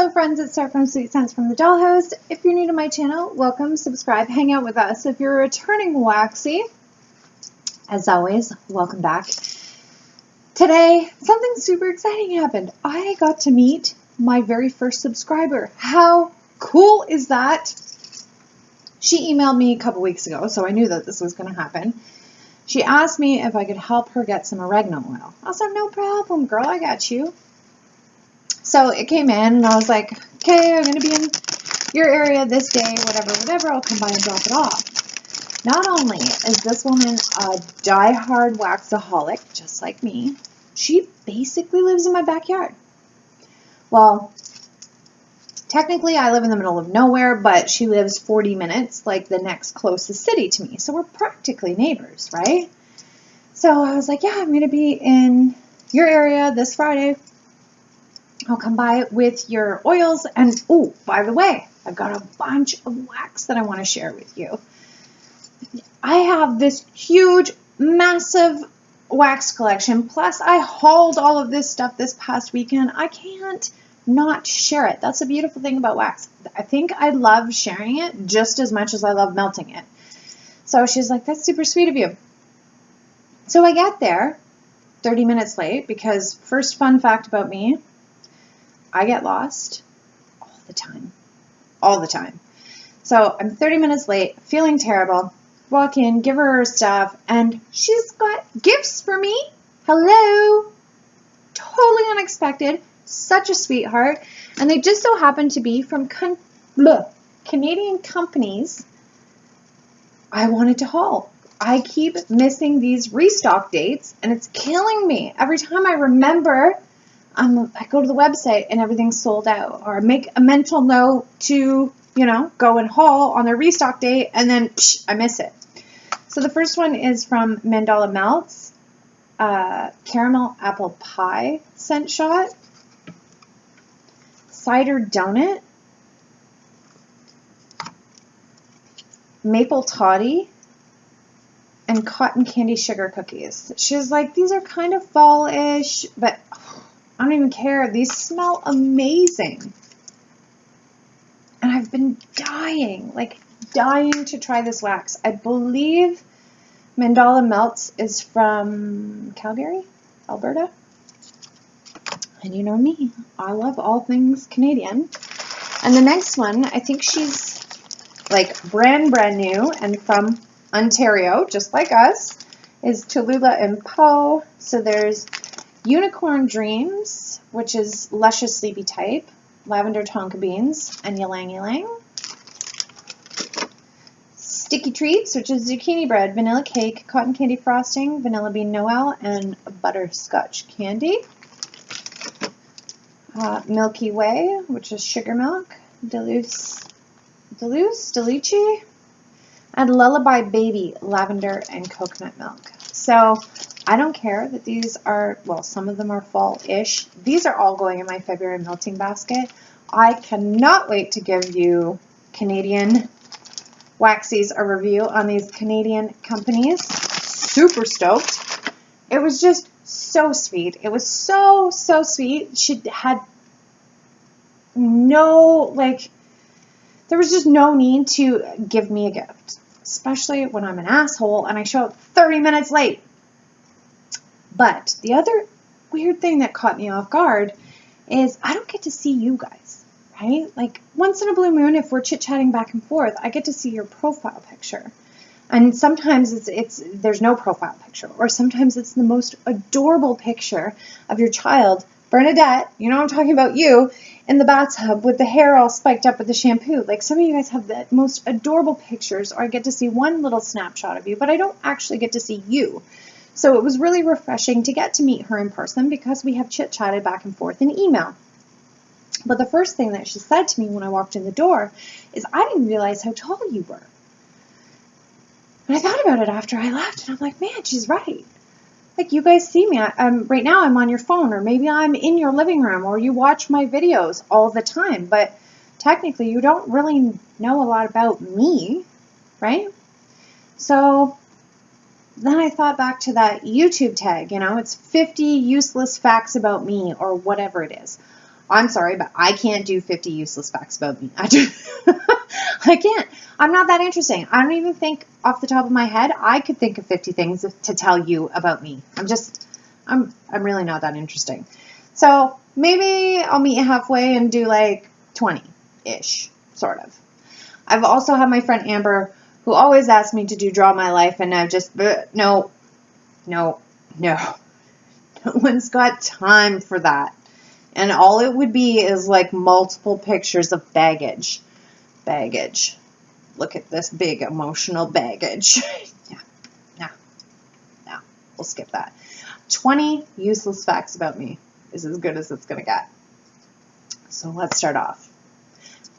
Hello friends, it's Sarah from Sweet Scents from the Dollhouse. If you're new to my channel, welcome, subscribe, hang out with us. If you're a returning Waxie, as always, welcome back. Today, something super exciting happened. I got to meet my very first subscriber. How cool is that? She emailed me a couple weeks ago, so I knew that this was going to happen. She asked me if I could help her get some oregano oil. I was like, no problem, girl, I got you. So it came in, and I was like, okay, I'm going to be in your area this day, whatever, I'll come by and drop it off. Not only is this woman a die-hard waxaholic, just like me, she basically lives in my backyard. Well, technically I live in the middle of nowhere, but she lives 40 minutes, like the next closest city to me. So we're practically neighbors, right? So I was like, yeah, I'm going to be in your area this Friday. I'll come by with your oils, and oh, by the way, I've got a bunch of wax that I want to share with you. I have this huge, massive wax collection, plus I hauled all of this stuff this past weekend. I can't not share it. That's the beautiful thing about wax. I think I love sharing it just as much as I love melting it. So she's like, that's super sweet of you. So I get there 30 minutes late because, first fun fact about me, I get lost all the time. So I'm 30 minutes late, feeling terrible, walk in, give her stuff, and she's got gifts for me. Hello. Totally unexpected. Such a sweetheart. And they just so happen to be from Canadian companies I wanted to haul. I keep missing these restock dates, and it's killing me. Every time I remember, I go to the website and everything's sold out, or I make a mental note to, go and haul on their restock date, and then I miss it. So the first one is from Mandala Melts, Caramel Apple Pie Scent Shot, Cider Donut, Maple Toddy, and Cotton Candy Sugar Cookies. She's like, these are kind of fall-ish, but I don't even care. These smell amazing. And I've been dying to try this wax. I believe Mandala Melts is from Calgary, Alberta. And you know me, I love all things Canadian. And the next one, I think she's like brand new and from Ontario, just like us, is Tallulah and Poe. So there's Unicorn Dreams, which is luscious sleepy type, lavender tonka beans, and ylang ylang. Sticky Treats, which is zucchini bread, vanilla cake, cotton candy frosting, vanilla bean Noel, and butterscotch candy. Milky Way, which is sugar milk, Deluxe, and Lullaby Baby, lavender and coconut milk. So I don't care that these are, well, some of them are fall-ish. These are all going in my February melting basket. I cannot wait to give you Canadian Waxies a review on these Canadian companies. Super stoked. It was just so sweet. It was so sweet. She had no, there was just no need to give me a gift, especially when I'm an asshole and I show up 30 minutes late. But the other weird thing that caught me off guard is I don't get to see you guys, right? Like once in a blue moon, if we're chit-chatting back and forth, I get to see your profile picture. And sometimes there's no profile picture, or sometimes it's the most adorable picture of your child, Bernadette, you know I'm talking about you, in the bathtub with the hair all spiked up with the shampoo. Like some of you guys have the most adorable pictures, or I get to see one little snapshot of you, but I don't actually get to see you. So it was really refreshing to get to meet her in person because we have chit-chatted back and forth in email. But the first thing that she said to me when I walked in the door is, I didn't realize how tall you were. And I thought about it after I left, and I'm like, man, she's right. Like, you guys see me. Right now I'm on your phone, or maybe I'm in your living room, or you watch my videos all the time. But technically, you don't really know a lot about me, right? So then I thought back to that YouTube tag, it's 50 useless facts about me, or whatever it is. I'm sorry, but I can't do 50 useless facts about me. I can't. I'm not that interesting. I don't even think off the top of my head I could think of 50 things to tell you about me. I'm really not that interesting. So maybe I'll meet you halfway and do like 20-ish, sort of. I've also had my friend Amber, who always asked me to do Draw My Life, and I've just, no. No one's got time for that. And all it would be is like multiple pictures of baggage. Look at this big emotional baggage. No, we'll skip that. 20 useless facts about me is as good as it's going to get. So let's start off.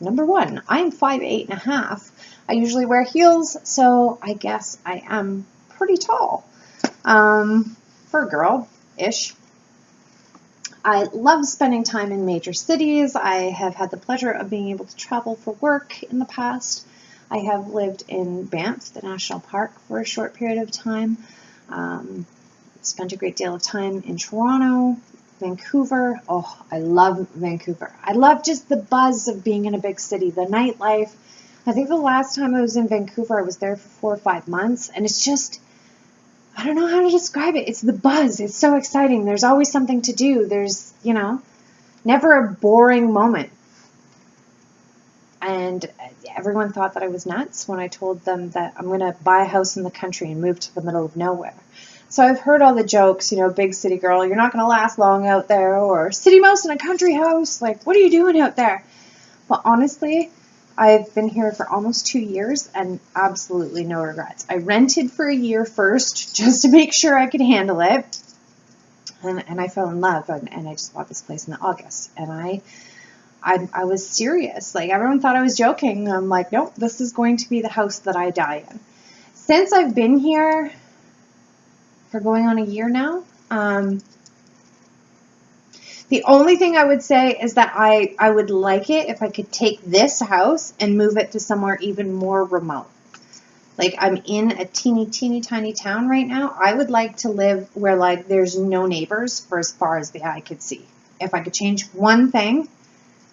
Number 1, I am 5'8.5". I usually wear heels, so I guess I am pretty tall. For a girl-ish. I love spending time in major cities. I have had the pleasure of being able to travel for work in the past. I have lived in Banff, the national park, for a short period of time. Spent a great deal of time in Toronto, Vancouver. Oh, I love Vancouver. I love just the buzz of being in a big city, the nightlife. I think the last time I was in Vancouver, I was there for 4 or 5 months, and it's just, I don't know how to describe it. It's the buzz. It's so exciting. There's always something to do. There's, never a boring moment. And everyone thought that I was nuts when I told them that I'm going to buy a house in the country and move to the middle of nowhere. So I've heard all the jokes, big city girl, you're not going to last long out there, or city mouse in a country house, like, what are you doing out there? But honestly, I've been here for almost 2 years and absolutely no regrets. I rented for a year first just to make sure I could handle it. And I fell in love, and I just bought this place in August. And I was serious. Like, everyone thought I was joking. I'm like, nope, this is going to be the house that I die in. Since I've been here for going on a year now, the only thing I would say is that I would like it if I could take this house and move it to somewhere even more remote. Like, I'm in a teeny tiny town right now. I would like to live where, like, there's no neighbors for as far as the eye could see. If I could change one thing,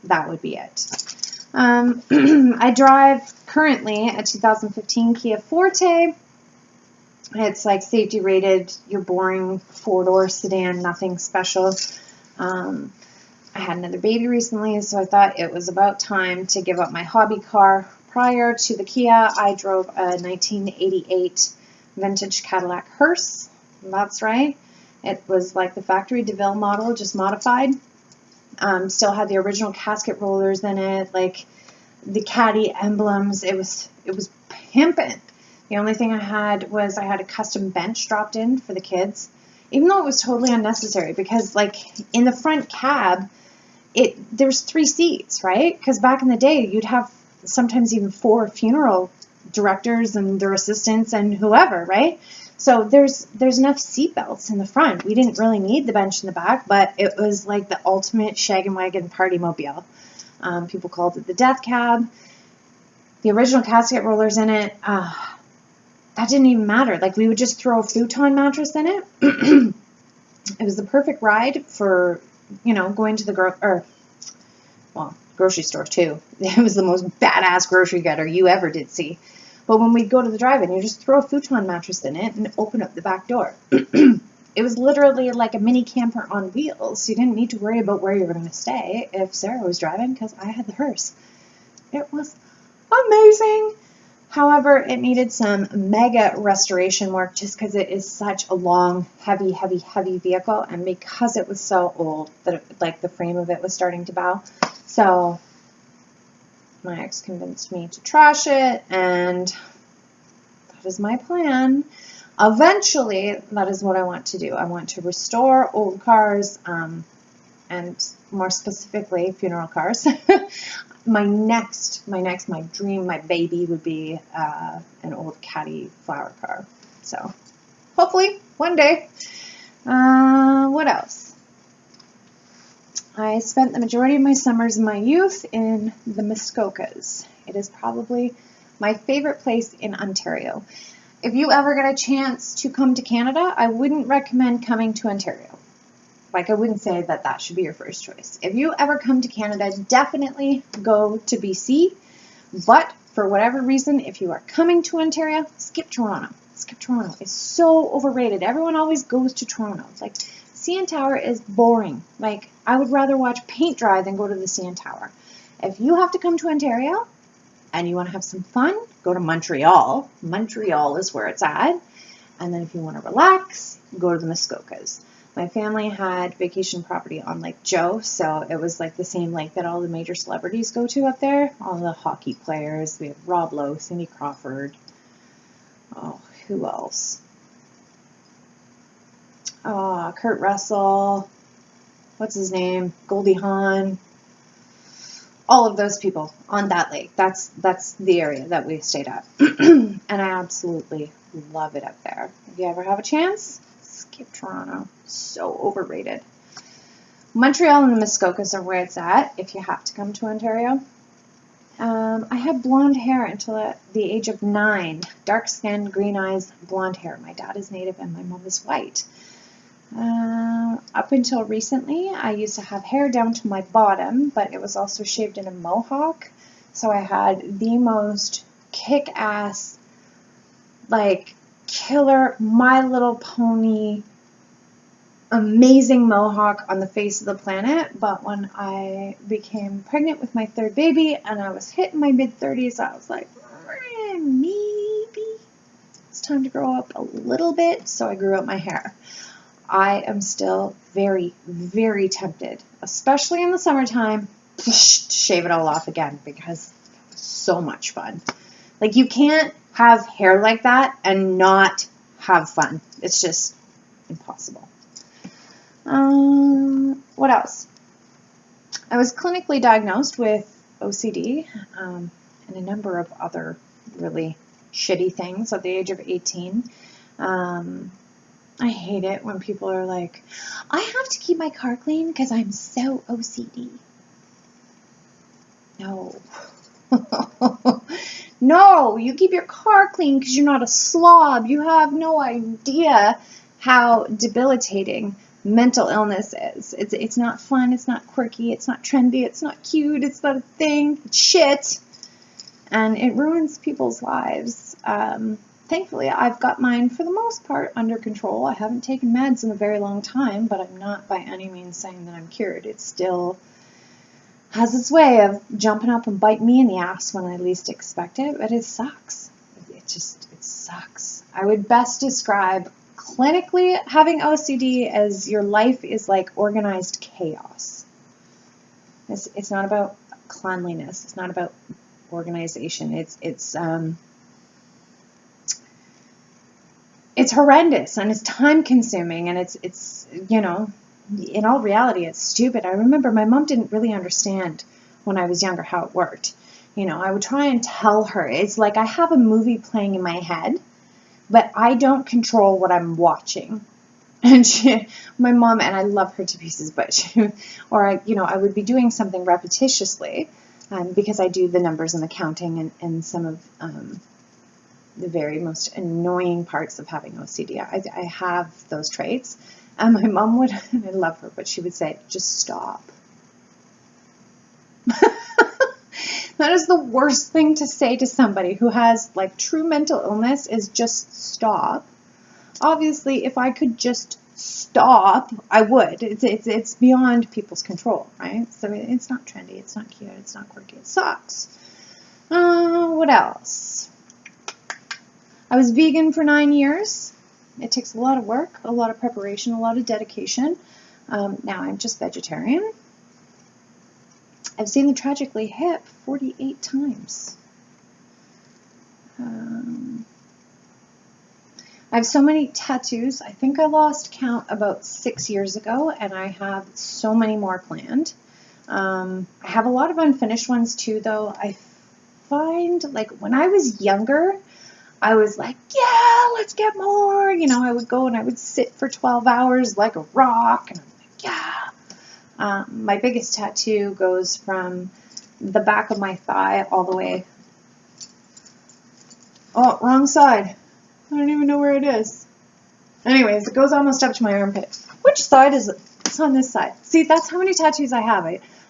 that would be it. I drive currently a 2015 Kia Forte. It's like safety rated, your boring 4-door sedan, nothing special. I had another baby recently, so I thought it was about time to give up my hobby car. Prior to the Kia, I drove a 1988 vintage Cadillac hearse. That's right. It was like the factory DeVille model, just modified. Still had the original casket rollers in it, like the Caddy emblems. It was pimping. The only thing I had was I had a custom bench dropped in for the kids, even though it was totally unnecessary because, like, in the front cab, there's 3 seats, right? Because back in the day, you'd have sometimes even 4 funeral directors and their assistants and whoever, right? So there's enough seat belts in the front. We didn't really need the bench in the back, but it was like the ultimate shag and wagon party mobile. People called it the death cab. The original casket rollers in it, that didn't even matter. Like, we would just throw a futon mattress in it. It was the perfect ride for, going to the grocery store too. It was the most badass grocery getter you ever did see. But when we'd go to the drive-in, you just throw a futon mattress in it and open up the back door. It was literally like a mini camper on wheels. You didn't need to worry about where you were going to stay if Sarah was driving because I had the hearse. It was amazing. However, it needed some mega restoration work just because it is such a long, heavy vehicle, and because it was so old that the frame of it was starting to bow. So my ex convinced me to trash it, and that is my plan. Eventually, that is what I want to do. I want to restore old cars, and more specifically, funeral cars. My dream, my baby would be an old Caddy flower car. So, hopefully, one day. What else? I spent the majority of my summers in my youth in the Muskokas. It is probably my favorite place in Ontario. If you ever get a chance to come to Canada, I wouldn't recommend coming to Ontario. Like, I wouldn't say that that should be your first choice. If you ever come to Canada, definitely go to BC. But for whatever reason, if you are coming to Ontario, skip Toronto. Skip Toronto. It's so overrated. Everyone always goes to Toronto. It's like, CN Tower is boring. Like, I would rather watch paint dry than go to the CN Tower. If you have to come to Ontario and you want to have some fun, go to Montreal. Montreal is where it's at. And then if you want to relax, go to the Muskokas. My family had vacation property on Lake Joe, so it was like the same lake that all the major celebrities go to up there. All the hockey players. We have Rob Lowe, Cindy Crawford. Oh, who else? Kurt Russell. What's his name? Goldie Hawn. All of those people on that lake. That's the area that we stayed at. And I absolutely love it up there. If you ever have a chance, skip Toronto. So overrated. Montreal and the Muskokas are where it's at if you have to come to Ontario. I had blonde hair until the age of 9. Dark skin, green eyes, blonde hair. My dad is Native and my mom is white. Up until recently, I used to have hair down to my bottom, but it was also shaved in a mohawk. So I had the most kick-ass, like, killer My Little Pony, amazing mohawk on the face of the planet. But when I became pregnant with my 3rd baby and I was hitting my mid-30s, I was like, maybe it's time to grow up a little bit. So I grew out my hair. I am still very, very tempted, especially in the summertime, to shave it all off again because it's so much fun. Like, you can't have hair like that and not have fun. It's just impossible. What else? I was clinically diagnosed with OCD and a number of other really shitty things at the age of 18. I hate it when people are like, I have to keep my car clean because I'm so OCD. No. No, you keep your car clean because you're not a slob. You have no idea how debilitating mental illness is. It's not fun. It's not quirky. It's not trendy. It's not cute. It's not a thing. It's shit. And it ruins people's lives. Thankfully, I've got mine, for the most part, under control. I haven't taken meds in a very long time, but I'm not by any means saying that I'm cured. It still has its way of jumping up and biting me in the ass when I least expect it, but it sucks. It sucks. I would best describe clinically having OCD as your life is like organized chaos. It's not about cleanliness. It's not about organization. It's horrendous and it's time consuming and it's you know, in all reality, it's stupid. I remember my mom didn't really understand when I was younger how it worked. You know, I would try and tell her. It's like I have a movie playing in my head, but I don't control what I'm watching. And my mom, and I love her to pieces, but I would be doing something repetitiously because I do the numbers and the counting and some of the very most annoying parts of having OCD. I have those traits. And my mom would, and I love her, but she would say, just stop. That is the worst thing to say to somebody who has like true mental illness, is just stop. Obviously, if I could just stop, I would. It's beyond people's control, right? So it's not trendy, it's not cute, it's not quirky, it sucks. What else? I was vegan for 9 years. It takes a lot of work, a lot of preparation, a lot of dedication. Now I'm just vegetarian. I've seen the Tragically Hip 48 times. I have so many tattoos. I think I lost count about 6 years ago, and I have so many more planned. I have a lot of unfinished ones too, though. I find, like, when I was younger, I was like, yeah, let's get more. You know, I would go and I would sit for 12 hours like a rock, and I'm like, yeah. My biggest tattoo goes from the back of my thigh all the way. Oh, wrong side. I don't even know where it is. Anyways, it goes almost up to my armpit. Which side is it? else on this side. See, that's how many tattoos I have.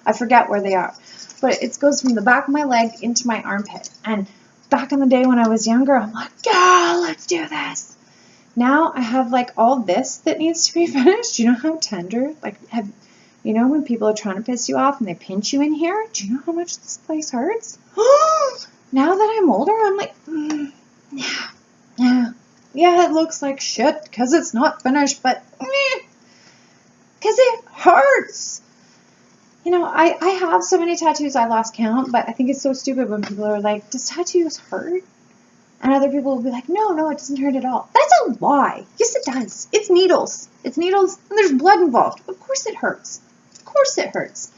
I forget where they are. But it goes from the back of my leg into my armpit. And back in the day when I was younger, I'm like, yeah, let's do this. Now I have like all this that needs to be finished. Do you know how tender? Like, you know when people are trying to piss you off and they pinch you in here? Do you know how much this place hurts? Now that I'm older, I'm like, yeah, it looks like shit because it's not finished, but because it hurts. You know, I have so many tattoos I lost count, but I think it's so stupid when people are like, does tattoos hurt? And other people will be like, no, it doesn't hurt at all. That's a lie. Yes, it does. It's needles. It's needles, and there's blood involved. Of course it hurts. Of course it hurts.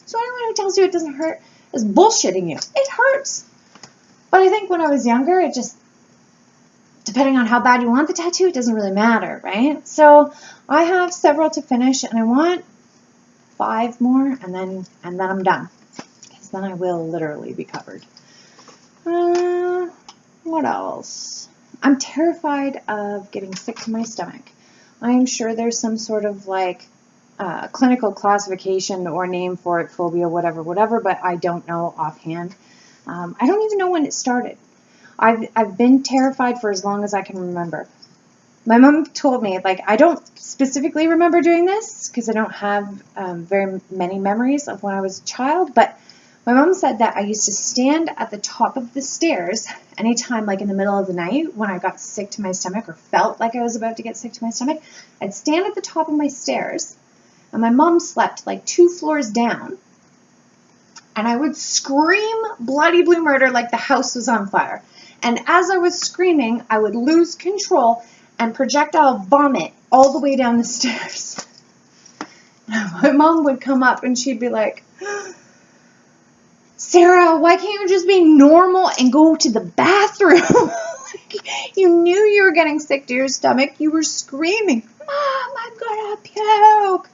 So anyone who tells you it doesn't hurt is bullshitting you. It hurts. But I think when I was younger, it just, depending on how bad you want the tattoo, it doesn't really matter, right? So I have several to finish, and I want 5 more, and then I'm done. Because then I will literally be covered. What else? I'm terrified of getting sick to my stomach. I am sure there's some sort of like clinical classification or name for it, phobia, whatever, but I don't know offhand. I don't even know when it started. I've been terrified for as long as I can remember. My mom told me, like, I don't specifically remember doing this because I don't have very many memories of when I was a child, but my mom said that I used to stand at the top of the stairs anytime, like in the middle of the night when I got sick to my stomach or felt like I was about to get sick to my stomach. I'd stand at the top of my stairs, and my mom slept like 2 floors down, and I would scream bloody blue murder like the house was on fire. And as I was screaming, I would lose control and projectile vomit all the way down the stairs. My mom would come up and she'd be like, Sarah, why can't you just be normal and go to the bathroom? Like, you knew you were getting sick to your stomach. You were screaming, Mom, I'm gonna puke.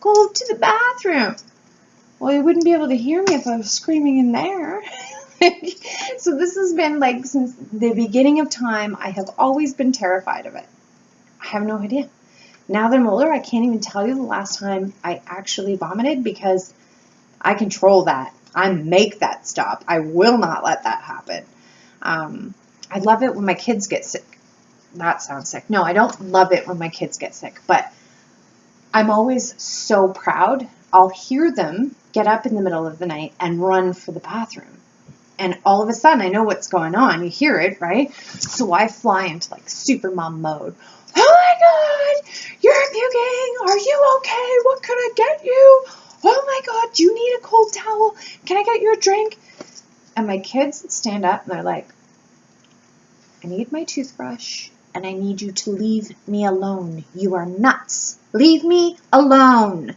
Go to the bathroom. Well, you wouldn't be able to hear me if I was screaming in there. So this has been like since the beginning of time. I have always been terrified of it. I have no idea. Now that I'm older, I can't even tell you the last time I actually vomited because I control that. I make that stop. I will not let that happen. I love it when my kids get sick. That sounds sick. No, I don't love it when my kids get sick, but I'm always so proud. I'll hear them get up in the middle of the night and run for the bathroom. And all of a sudden, I know what's going on. You hear it, right? So I fly into like super mom mode. Oh my God, you're puking. Are you okay? What can I get you? Oh my God, do you need a cold towel? Can I get you a drink? And my kids stand up and they're like, I need my toothbrush and I need you to leave me alone. You are nuts. Leave me alone.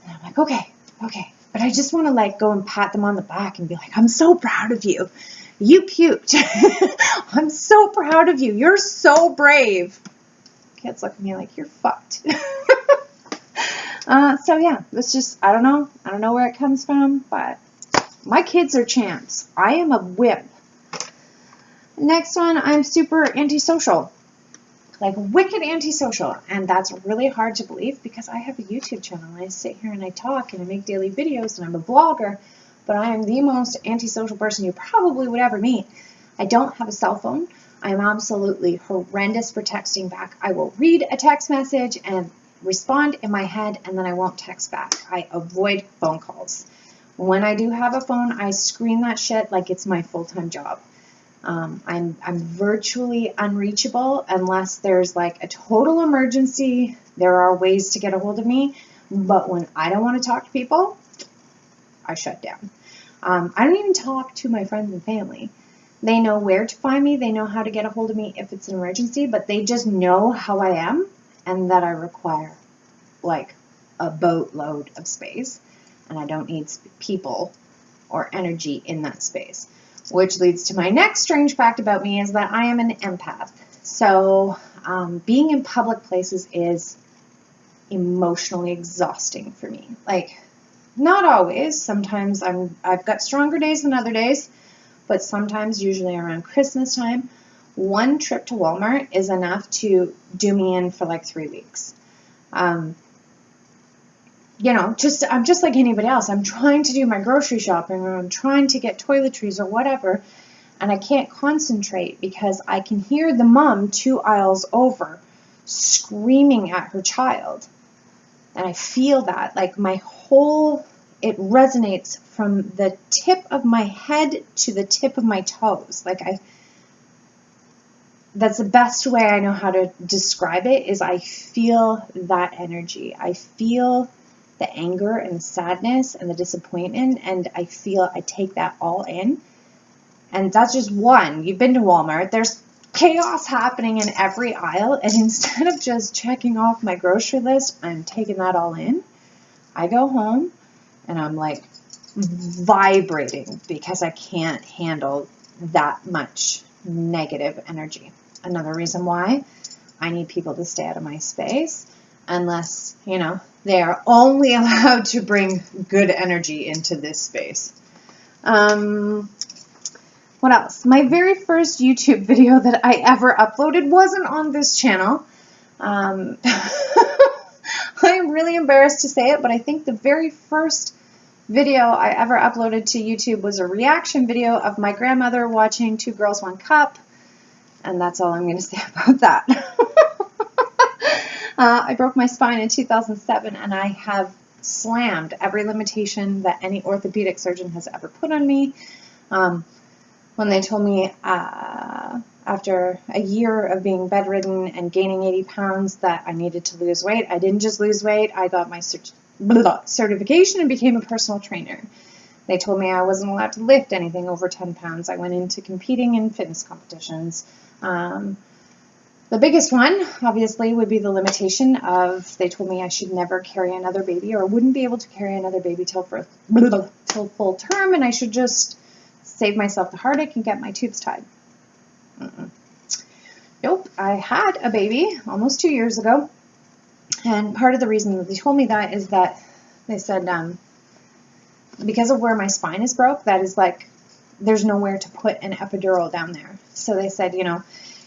And I'm like, okay. But I just want to like go and pat them on the back and be like, I'm so proud of you. You puked. I'm so proud of you. You're so brave. Kids look at me like, you're fucked. So yeah, it's just, I don't know where it comes from, but my kids are champs. I am a wimp. Next one, I'm super antisocial. Like wicked antisocial, and that's really hard to believe because I have a YouTube channel. I sit here and I talk and I make daily videos and I'm a blogger, but I am the most antisocial person you probably would ever meet. I don't have a cell phone. I am absolutely horrendous for texting back. I will read a text message and respond in my head, and then I won't text back. I avoid phone calls. When I do have a phone, I screen that shit like it's my full-time job. I'm virtually unreachable unless there's like a total emergency. There are ways to get a hold of me, but when I don't want to talk to people, I shut down. I don't even talk to my friends and family. They know where to find me. They know how to get a hold of me if it's an emergency, but they just know how I am and that I require like a boatload of space, and I don't need people or energy in that space. Which leads to my next strange fact about me is that I am an empath. So being in public places is emotionally exhausting for me. Like, not always. Sometimes I've got stronger days than other days, but sometimes, usually around Christmas time, one trip to Walmart is enough to do me in for like 3 weeks. you know, I'm just like anybody else. I'm trying to do my grocery shopping, or I'm trying to get toiletries or whatever, and I can't concentrate because I can hear the mom 2 aisles over screaming at her child. And I feel that, like it resonates from the tip of my head to the tip of my toes. Like that's the best way I know how to describe it, is I feel that energy. I feel the anger and the sadness and the disappointment, and I take that all in. And that's just one. You've been to Walmart. There's chaos happening in every aisle, and instead of just checking off my grocery list, I'm taking that all in. I go home and I'm like vibrating because I can't handle that much negative energy. Another reason why I need people to stay out of my space, unless, you know, they are only allowed to bring good energy into this space. What else? My very first YouTube video that I ever uploaded wasn't on this channel. I'm really embarrassed to say it, but I think the very first video I ever uploaded to YouTube was a reaction video of my grandmother watching Two Girls, One Cup. And that's all I'm going to say about that. I broke my spine in 2007, and I have slammed every limitation that any orthopedic surgeon has ever put on me. When they told me after a year of being bedridden and gaining 80 pounds that I needed to lose weight, I didn't just lose weight, I got my certification and became a personal trainer. They told me I wasn't allowed to lift anything over 10 pounds. I went into competing in fitness competitions. The biggest one, obviously, would be the limitation of, they told me I should never carry another baby, or wouldn't be able to carry another baby till full term, and I should just save myself the heartache and get my tubes tied. Nope, I had a baby almost 2 years ago, and part of the reason that they told me that is that they said because of where my spine is broke, that is like, there's nowhere to put an epidural down there. So they said, you know,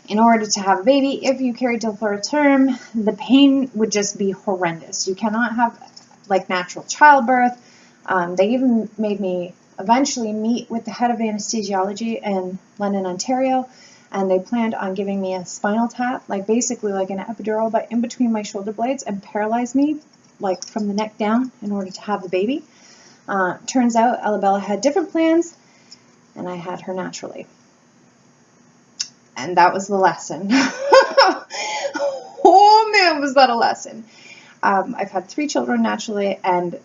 in order to have a baby, if you carry till full term, the pain would just be horrendous. You cannot have like natural childbirth. They even made me eventually meet with the head of anesthesiology in London, Ontario, and they planned on giving me a spinal tap, like basically like an epidural, but in between my shoulder blades, and paralyze me like from the neck down in order to have the baby. Turns out Alabella had different plans, and I had her naturally. And that was the lesson. Oh man, was that a lesson. I've had 3 children naturally, and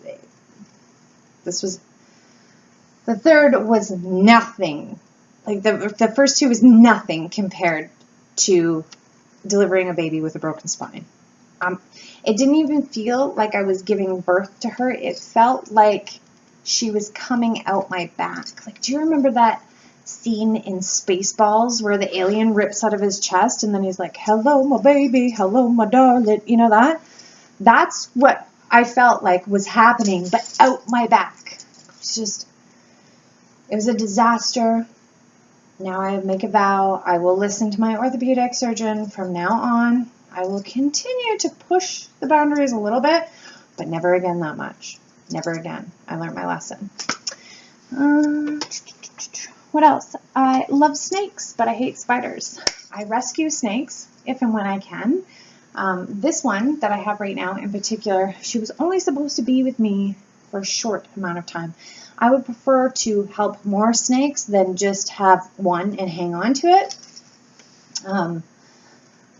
this was, the third was nothing. Like the first 2 was nothing compared to delivering a baby with a broken spine. It didn't even feel like I was giving birth to her. It felt like she was coming out my back. Like, do you remember that scene in Spaceballs where the alien rips out of his chest and then he's like, hello, my baby, hello, my darling, you know that? That's what I felt like was happening, but out my back. It was a disaster. Now I make a vow. I will listen to my orthopedic surgeon from now on. I will continue to push the boundaries a little bit, but never again that much. Never again. I learned my lesson. What else? I love snakes, but I hate spiders. I rescue snakes if and when I can. This one that I have right now in particular, she was only supposed to be with me for a short amount of time. I would prefer to help more snakes than just have one and hang on to it.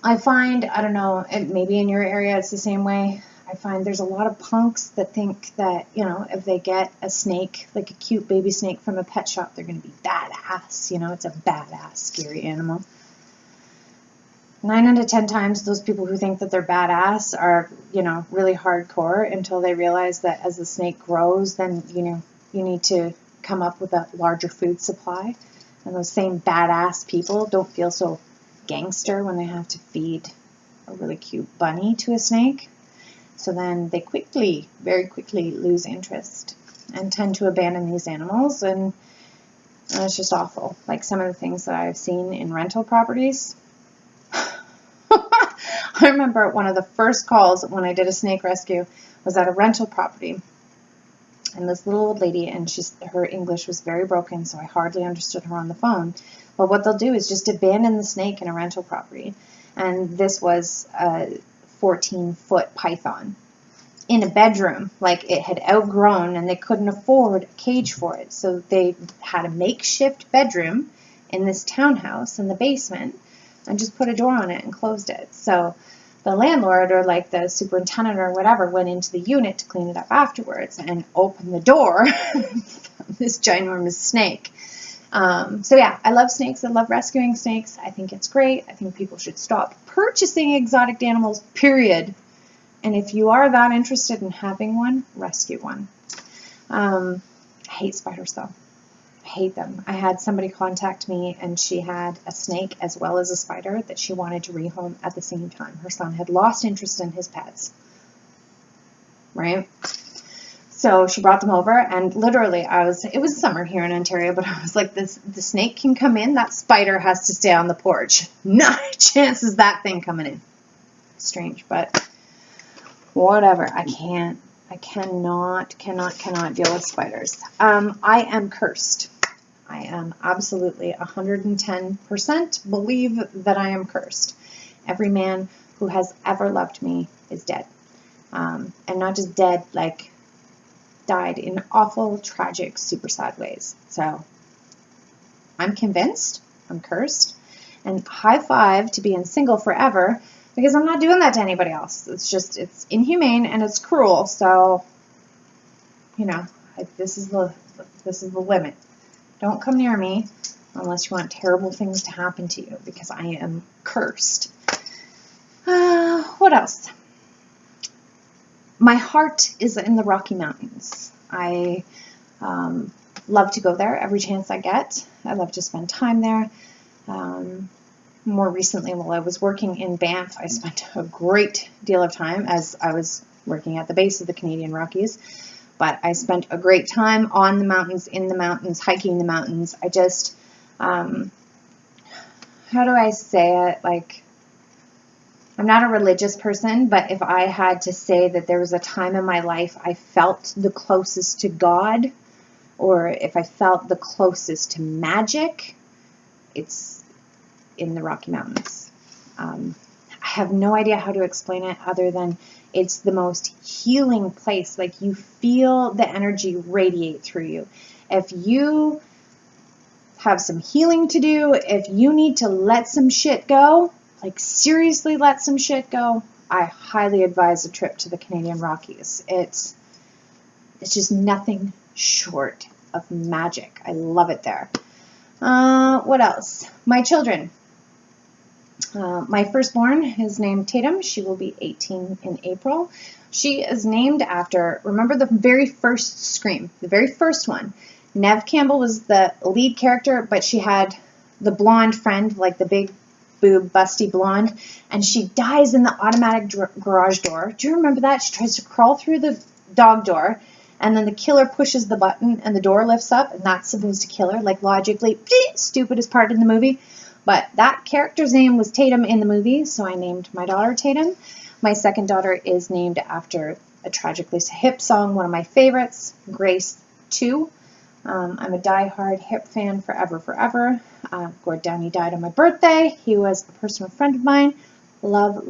I find, I don't know, maybe in your area it's the same way. I find there's a lot of punks that think that, you know, if they get a snake, like a cute baby snake from a pet shop, they're going to be badass. You know, it's a badass, scary animal. 9 out of 10 times, those people who think that they're badass are, you know, really hardcore until they realize that as the snake grows, then, you know, you need to come up with a larger food supply. And those same badass people don't feel so gangster when they have to feed a really cute bunny to a snake. So then they very quickly lose interest and tend to abandon these animals, and it's just awful. Like some of the things that I've seen in rental properties. I remember one of the first calls when I did a snake rescue was at a rental property. And this little old lady, and her English was very broken, so I hardly understood her on the phone. But what they'll do is just abandon the snake in a rental property. And this was a 14-foot python in a bedroom. Like, it had outgrown, and they couldn't afford a cage for it. So they had a makeshift bedroom in this townhouse in the basement and just put a door on it and closed it. So the landlord, or like the superintendent or whatever, went into the unit to clean it up afterwards and opened the door. This ginormous snake. So yeah, I love snakes. I love rescuing snakes. I think it's great. I think people should stop purchasing exotic animals, period. And if you are that interested in having one, rescue one. I hate spiders though. I hate them. I had somebody contact me, and she had a snake as well as a spider that she wanted to rehome at the same time. Her son had lost interest in his pets. Right? So she brought them over, and literally it was summer here in Ontario, but I was like, the snake can come in, that spider has to stay on the porch. Not a chance is that thing coming in. Strange, but whatever. I cannot deal with spiders. I am cursed. I am absolutely 110% believe that I am cursed. Every man who has ever loved me is dead. And not just dead, like died in awful, tragic, super sad ways. So I'm convinced I'm cursed. And high five to being single forever, because I'm not doing that to anybody else. It's inhumane and it's cruel. So, you know, this is the limit. Don't come near me unless you want terrible things to happen to you, because I am cursed. What else? My heart is in the Rocky Mountains. I love to go there every chance I get. I love to spend time there. More recently, while I was working in Banff, I spent a great deal of time, as I was working at the base of the Canadian Rockies. But I spent a great time on the mountains, in the mountains, hiking the mountains. I just, how do I say it? Like, I'm not a religious person, but if I had to say that there was a time in my life I felt the closest to God, or if I felt the closest to magic, it's in the Rocky Mountains. I have no idea how to explain it other than it's the most healing place. Like, you feel the energy radiate through you. If you have some healing to do, if you need to let some shit go, like seriously let some shit go, I highly advise a trip to the Canadian Rockies. It's just nothing short of magic. I love it there. What else? My children. My firstborn is named Tatum. She will be 18 in April. She is named after, remember the very first Scream, the very first one. Neve Campbell was the lead character, but she had the blonde friend, like the big boob, busty blonde, and she dies in the automatic garage door. Do you remember that? She tries to crawl through the dog door, and then the killer pushes the button, and the door lifts up, and that's supposed to kill her, like logically, stupidest part in the movie. But that character's name was Tatum in the movie, so I named my daughter Tatum. My second daughter is named after a Tragically Hip song, one of my favorites, Grace 2. I'm a die-hard Hip fan forever. Gord Downey died on my birthday. He was a personal friend of mine. Love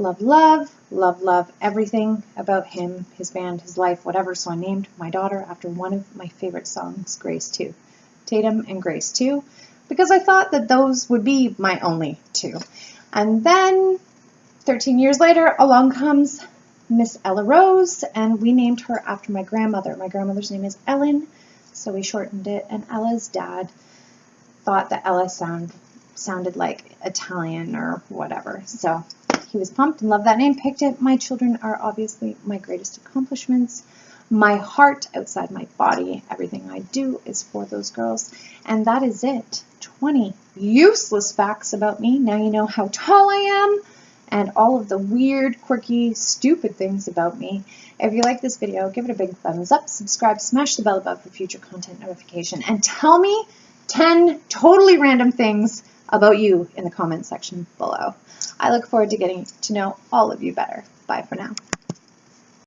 everything about him, his band, his life, whatever. So I named my daughter after one of my favorite songs, Grace 2. Tatum and Grace 2. Because I thought that those would be my only two. And then 13 years later, along comes Miss Ella Rose, and we named her after my grandmother. My grandmother's name is Ellen, so we shortened it, and Ella's dad thought that Ella sounded like Italian or whatever. So he was pumped and loved that name, picked it. My children are obviously my greatest accomplishments. My heart outside my body, everything I do is for those girls. And that is it. 20 useless facts about me. Now you know how tall I am and all of the weird, quirky, stupid things about me. If you like this video, give it a big thumbs up, subscribe, smash the bell above for future content notification, and tell me 10 totally random things about you in the comment section below. I look forward to getting to know all of you better. Bye for now.